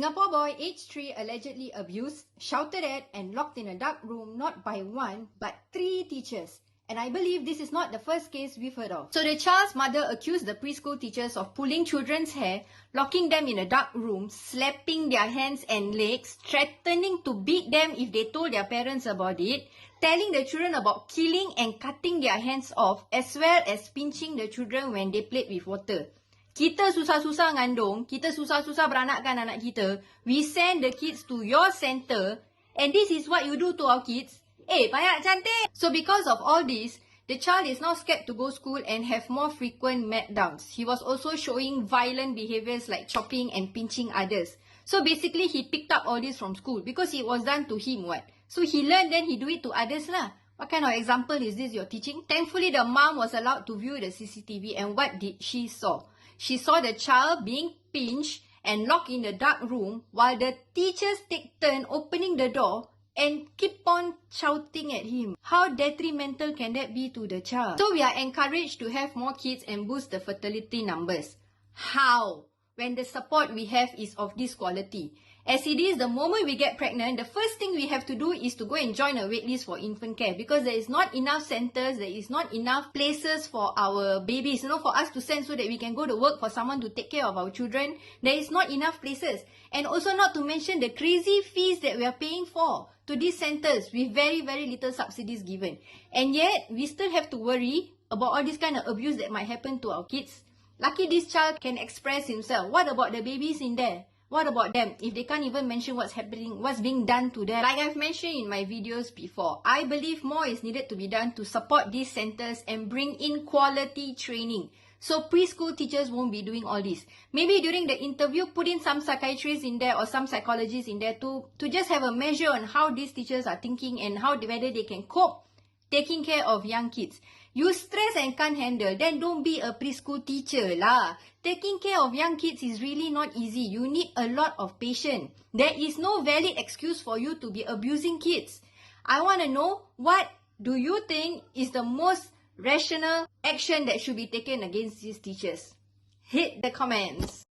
Singapore boy aged 3 allegedly abused, shouted at and locked in a dark room not by one but 3 teachers. And I believe this is not the first case we've heard of. So the child's mother accused the preschool teachers of pulling children's hair, locking them in a dark room, slapping their hands and legs, threatening to beat them if they told their parents about it, telling the children about killing and cutting their hands off, as well as pinching the children when they played with water. Kita susah-susah ngandung, kita susah-susah beranakkan anak kita. We send the kids to your center and this is what you do to our kids. Payak cantik! So because of all this, the child is now scared to go school and have more frequent meltdowns. He was also showing violent behaviors like chopping and pinching others. So basically, he picked up all this from school because it was done to him, what? So he learned, then he do it to others lah. What kind of example is this you're teaching? Thankfully, the mom was allowed to view the CCTV and what did she saw? She saw the child being pinched and locked in the dark room while the teachers take turn opening the door and keep on shouting at him. How detrimental can that be to the child? So we are encouraged to have more kids and boost the fertility numbers. How? When the support we have is of this quality. As it is, the moment we get pregnant, the first thing we have to do is to go and join a waitlist for infant care because there is not enough centers, there is not enough places for our babies, for us to send so that we can go to work for someone to take care of our children. There is not enough places. And also not to mention the crazy fees that we are paying for to these centers with very, very little subsidies given. And yet, we still have to worry about all this kind of abuse that might happen to our kids. Lucky this child can express himself. What about the babies in there? What about them? If they can't even mention what's happening, what's being done to them. Like I've mentioned in my videos before, I believe more is needed to be done to support these centers and bring in quality training. So preschool teachers won't be doing all this. Maybe during the interview, put in some psychiatrists in there or some psychologists in there to just have a measure on how these teachers are thinking and whether they can cope taking care of young kids. You stress and can't handle, then don't be a preschool teacher lah. Taking care of young kids is really not easy. You need a lot of patience. There is no valid excuse for you to be abusing kids. I want to know, what do you think is the most rational action that should be taken against these teachers? Hit the comments.